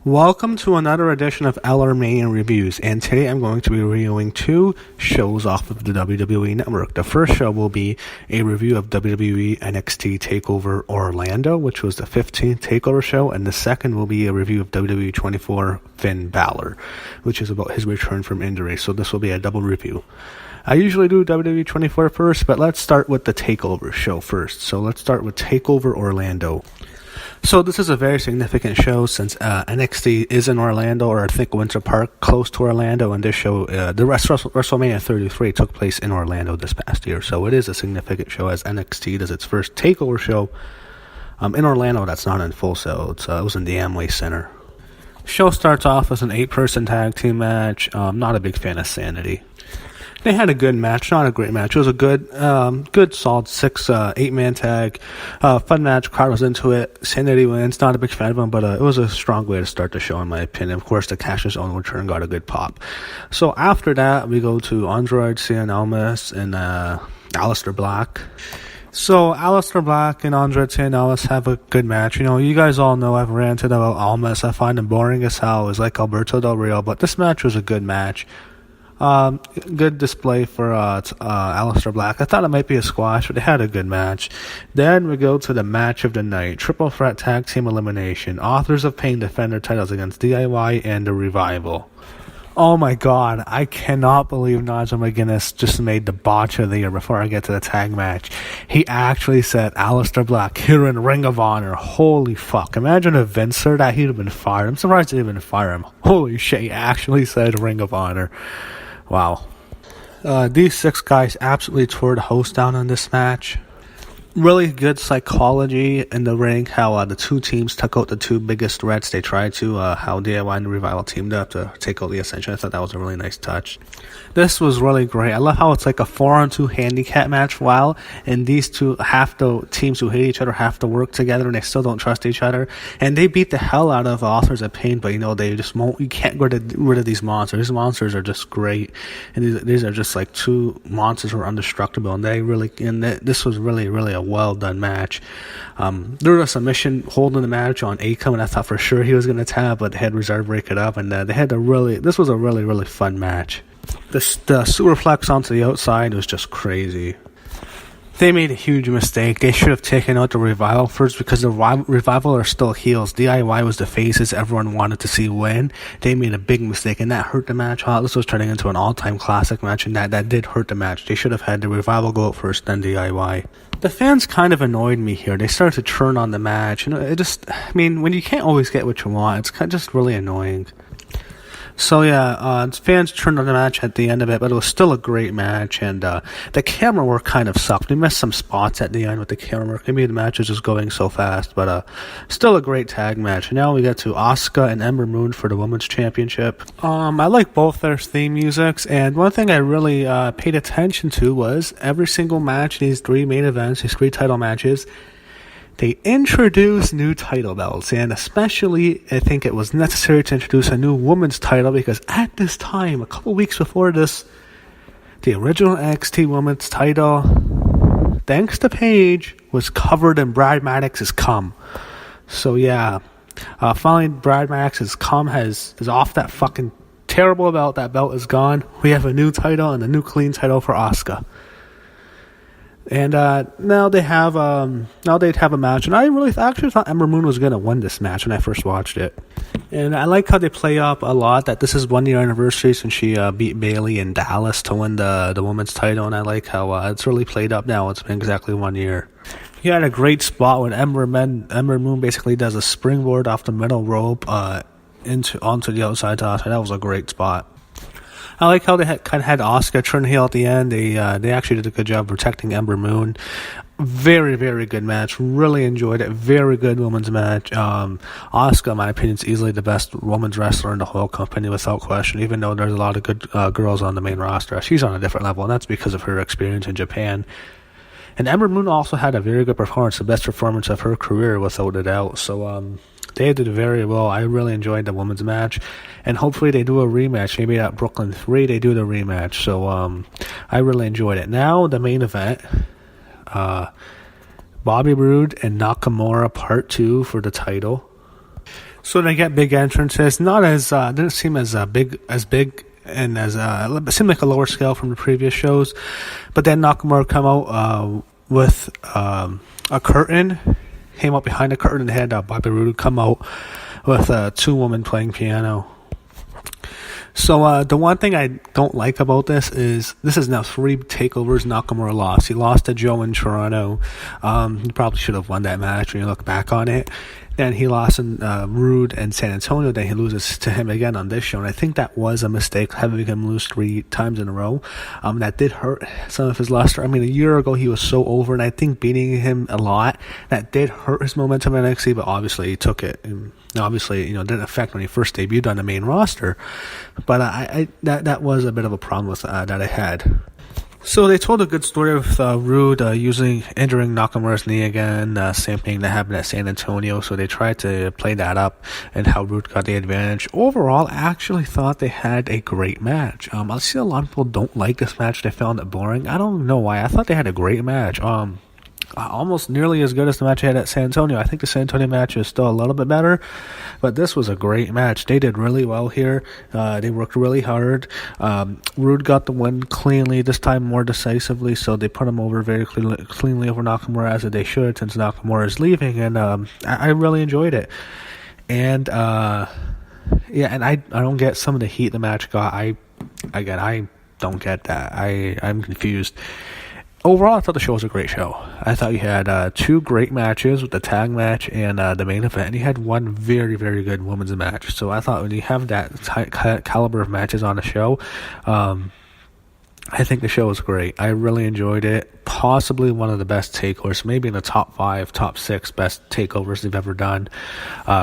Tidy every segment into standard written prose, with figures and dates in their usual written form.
Welcome to another edition of LRMania Reviews, and today I'm going to be reviewing two shows off of the WWE Network. The first show will be a review of WWE NXT Takeover Orlando, which was the 15th Takeover show, and the second will be a review of WWE 24 Finn Balor, which is about his return from injury, so this will be a double review. I usually do WWE 24 first, but let's start with the Takeover show first. So let's start with Takeover Orlando. So this is a very significant show since NXT is in Orlando, or I think Winter Park, close to Orlando, and this show, the WrestleMania 33 took place in Orlando this past year, so it is a significant show as NXT does its first TakeOver show in Orlando that's not in Full Sail. It was in the Amway Center. Show starts off as an 8-person tag team match. Not a big fan of Sanity. They had a good match, not a great match. It was a good solid 8-man tag. Fun match, crowd was into it. Sanity wins, not a big fan of him, but it was a strong way to start the show in my opinion. Of course, the Cassius Ohno return got a good pop. So after that, we go to Andrade Cien Almas and Aleister Black. So, Aleister Black and Andrade Cien Almas have a good match. You know, you guys all know I've ranted about Almas. I find him boring as hell. It's like Alberto Del Rio, but this match was a good match. Good display for Aleister Black. I thought it might be a squash, but they had a good match. Then we go to the match of the night. Triple threat tag team elimination. Authors of Pain defend their titles against DIY and The Revival. Oh my god, I cannot believe Nigel McGuinness just made the botch of the year before I get to the tag match. He actually said Aleister Black here in Ring of Honor. Holy fuck. Imagine if Vince heard that, he'd have been fired. I'm surprised they didn't fire him. Holy shit, he actually said Ring of Honor. Wow. These 6 guys absolutely tore the host down in this match. Really good psychology in the ring, how the two teams took out the two biggest threats. They tried to, how DIY and the Revival teamed up to take out the Ascension. I thought that was a really nice touch. This was really great. I love how it's like a 4-on-2 handicap match, and these two, half the teams who hate each other have to work together and they still don't trust each other. And they beat the hell out of Authors of Pain, but they just won't, you can't get rid of these monsters. These monsters are just great. And these are just like two monsters who are indestructible, and this was really, really a well done match. There was a submission holding the match on Akam, and I thought for sure he was going to tap, but they had Reserve break it up, and this was a really, really fun match. The superplex onto the outside was just crazy. They made a huge mistake. They should have taken out the Revival first, because the Revival are still heels. DIY was the faces everyone wanted to see win. They made a big mistake, and that hurt the match. This was turning into an all-time classic match, and that did hurt the match. They should have had the Revival go out first, then DIY. The fans kind of annoyed me here. They started to churn on the match. When you can't always get what you want, it's kind of just really annoying. So fans turned on the match at the end of it, but it was still a great match, and the camera work kind of sucked. We missed some spots at the end with the camera work. Maybe the match was just going so fast, but still a great tag match. Now we get to Asuka and Ember Moon for the Women's Championship. I like both their theme musics, and one thing I really paid attention to was every single match, these 3 main events, these 3 title matches, they introduced new title belts, and especially I think it was necessary to introduce a new women's title, because at this time, a couple weeks before this, the original NXT women's title, thanks to Paige, was covered in Brad Maddox's cum. So finally Brad Maddox's cum is off that fucking terrible belt. That belt is gone. We have a new title and a new clean title for Asuka. And now they'd have a match, and I really actually thought Ember Moon was going to win this match when I first watched it. And I like how they play up a lot that this is 1-year anniversary since she beat Bayley in Dallas to win the women's title, and I like how it's really played up now. It's been exactly 1 year. He had a great spot when Ember Moon basically does a springboard off the middle rope onto the outside to Asuka. That was a great spot. I like how they kind of had Asuka turn heel at the end. They actually did a good job protecting Ember Moon. Very, very good match. Really enjoyed it. Very good women's match. Asuka, in my opinion, is easily the best women's wrestler in the whole company without question, even though there's a lot of good girls on the main roster. She's on a different level, and that's because of her experience in Japan. And Ember Moon also had a very good performance, the best performance of her career without a doubt. So, they did very well. I really enjoyed the women's match, and hopefully they do a rematch. Maybe at Brooklyn 3 they do the rematch. So I really enjoyed it. Now the main event, Bobby Roode and Nakamura Part 2 for the title. So they get big entrances, not as didn't seem as big and as it seemed like a lower scale from the previous shows. But then Nakamura come out with a curtain, came up behind the curtain, and had Bobby Roode come out with two women playing piano. So the one thing I don't like about this is now 3 takeovers Nakamura lost. He lost to Joe in Toronto. He probably should have won that match when you look back on it. Then he lost in Rude and San Antonio. Then he loses to him again on this show. And I think that was a mistake, having him lose 3 times in a row. That did hurt some of his luster. I mean, a year ago he was so over, and I think beating him a lot, that did hurt his momentum in NXT, but obviously he took it. And obviously, it didn't affect when he first debuted on the main roster. But that was a bit of a problem with that I had. So they told a good story with Rude injuring Nakamura's knee again, same thing that happened at San Antonio. So they tried to play that up and how Rude got the advantage. Overall, I actually thought they had a great match. I see a lot of people don't like this match. They found it boring. I don't know why. I thought they had a great match. Almost nearly as good as the match I had at San Antonio. I think the San Antonio match is still a little bit better, but this was a great match. They did really well here. They worked really hard. Rude got the win cleanly, this time more decisively, so they put him over very cleanly over Nakamura, as they should, since Nakamura is leaving, and I really enjoyed it. And and I don't get some of the heat the match got. I don't get that. I'm confused. Overall, I thought the show was a great show. I thought you had 2 great matches with the tag match and the main event, and you had 1 very, very good women's match. So I thought when you have that caliber of matches on a show, I think the show was great. I really enjoyed it. Possibly one of the best takeovers, maybe in the top 5, top 6 best takeovers they've ever done.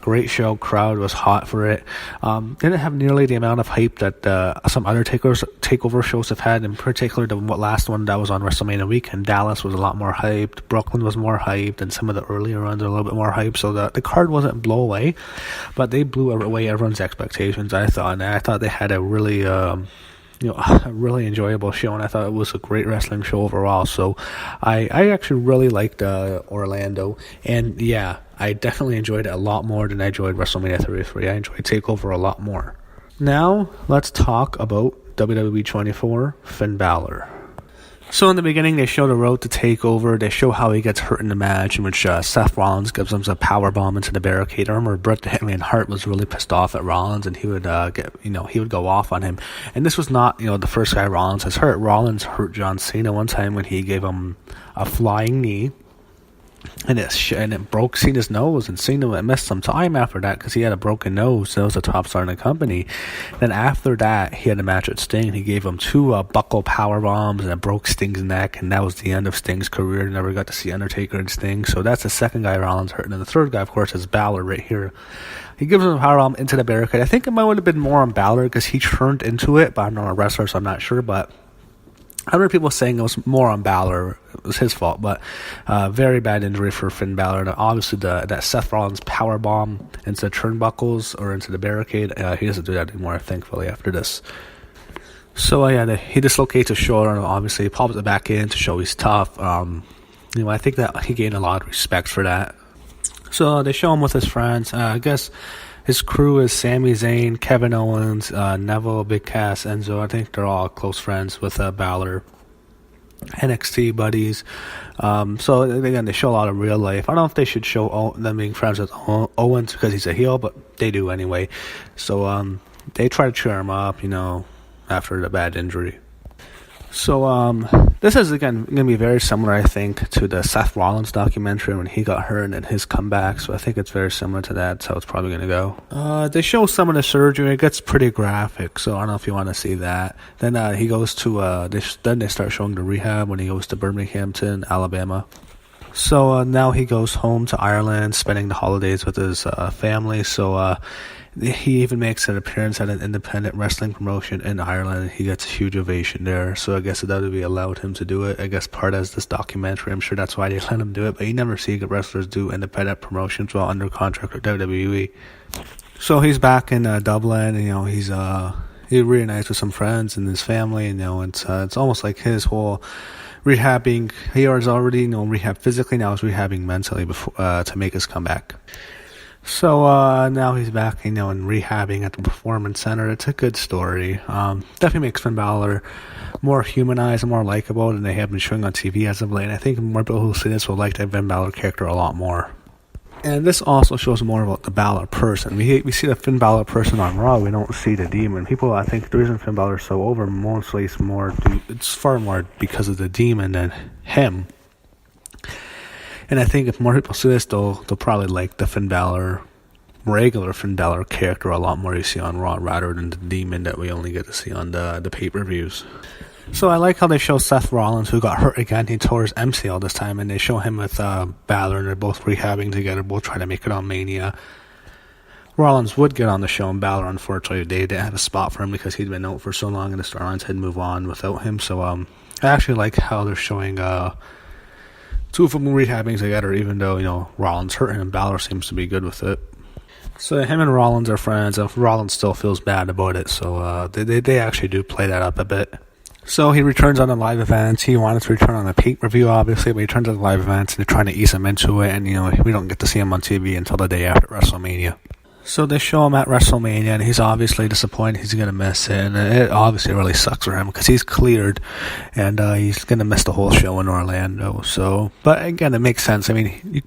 Great show. Crowd was hot for it. Didn't have nearly the amount of hype that some other takeover shows have had, in particular the last one that was on WrestleMania weekend. Dallas was a lot more hyped. Brooklyn was more hyped, and some of the earlier ones are a little bit more hyped. So the card wasn't blow away, but they blew away everyone's expectations, I thought. And I thought they had a really a really enjoyable show, and I thought it was a great wrestling show overall. So I actually really liked Orlando, and yeah, I definitely enjoyed it a lot more than I enjoyed WrestleMania 33. I enjoyed TakeOver a lot more. Now let's talk about WWE 24, Finn Balor. So in the beginning, they show the road to TakeOver. They show how he gets hurt in the match, in which Seth Rollins gives him a power bomb into the barricade. I remember Bret the Hitman Hart was really pissed off at Rollins, and he would he would go off on him. And this was not the first guy Rollins has hurt. Rollins hurt John Cena one time when he gave him a flying knee. And it broke Cena's nose, and Cena missed some time after that because he had a broken nose. So it was a top star in the company. Then after that, he had a match with Sting. He gave him 2 buckle power bombs, and it broke Sting's neck, and that was the end of Sting's career. Never got to see Undertaker and Sting. So that's the second guy Rollins hurt. And then the third guy, of course, is Balor right here. He gives him a power bomb into the barricade. I think it might have been more on Balor because he turned into it, but I'm not a wrestler, so I'm not sure. But I remember people saying it was more on Balor. It was his fault, but very bad injury for Finn Balor. And obviously, that Seth Rollins power bomb into the turnbuckles or into the barricade, he doesn't do that anymore, thankfully, after this. So, he dislocates his shoulder, and obviously he pops it back in to show he's tough. I think that he gained a lot of respect for that. So, they show him with his friends. I guess his crew is Sami Zayn, Kevin Owens, Neville, Big Cass, Enzo. I think they're all close friends with Balor. NXT buddies. So again, they show a lot of real life. I don't know if they should show them being friends with Owens because he's a heel, but they do anyway. So they try to cheer him up, after the bad injury. So this is, again, going to be very similar, I think, to the Seth Rollins documentary when he got hurt and his comeback. So I think it's very similar to that. That's how it's probably going to go. They show some of the surgery. It gets pretty graphic, so I don't know if you want to see that. Then he goes to, then they start showing the rehab when he goes to Birminghamton, Alabama. So now he goes home to Ireland, spending the holidays with his family. So he even makes an appearance at an independent wrestling promotion in Ireland. He gets a huge ovation there. So I guess the WWE allowed him to do it. I guess part as this documentary. I'm sure that's why they let him do it. But you never see wrestlers do independent promotions while under contract with WWE. So he's back in Dublin. And, he's reunites with some friends and his family. And, it's almost like his whole rehabbing. He was already rehab physically. Now he's rehabbing mentally before to make his comeback. So now he's back, and rehabbing at the Performance Center. It's a good story. Definitely makes Finn Balor more humanized and more likable than they have been showing on TV as of late. And I think more people who see this will like the Finn Balor character a lot more. And this also shows more about the Balor person. We see the Finn Balor person on Raw. We don't see the demon. People, I think the reason Finn Balor is so over, mostly it's far more because of the demon than him. And I think if more people see this, they'll probably like the Finn Balor, regular Finn Balor character a lot more you see on Raw rather than the demon that we only get to see on the pay-per-views. So I like how they show Seth Rollins, who got hurt again. He tore his MCL this time, and they show him with Balor, and they're both rehabbing together, both trying to make it on Mania. Rollins would get on the show, and Balor, unfortunately, they didn't have a spot for him because he'd been out for so long, and the storylines had moved on without him. So I actually like how they're showing two of them rehabbing together, even though, Rollins hurt him, and Balor seems to be good with it. So him and Rollins are friends, and Rollins still feels bad about it, so they actually do play that up a bit. So he returns on the live events. He wanted to return on the pay-per-view, obviously, but he returns on the live events, and they're trying to ease him into it, and, we don't get to see him on TV until the day after WrestleMania. So they show him at WrestleMania, and he's obviously disappointed he's going to miss it, and it obviously really sucks for him because he's cleared, and he's going to miss the whole show in Orlando. So, but again, it makes sense. I mean,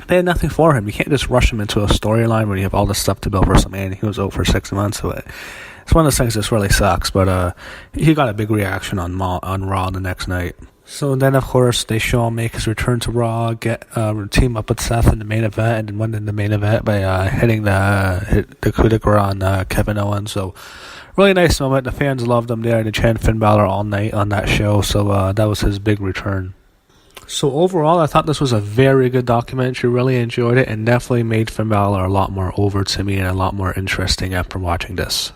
they had nothing for him. You can't just rush him into a storyline when you have all this stuff to build for WrestleMania. He was out for 6 months, so it's one of those things that really sucks, but he got a big reaction on Raw the next night. So then, of course, they show him make his return to Raw, team up with Seth in the main event, and win in the main event by hitting the coup de grace on Kevin Owens. So really nice moment. The fans loved him there. They chanted Finn Balor all night on that show, so that was his big return. So overall, I thought this was a very good documentary. Really enjoyed it, and definitely made Finn Balor a lot more over to me and a lot more interesting after watching this.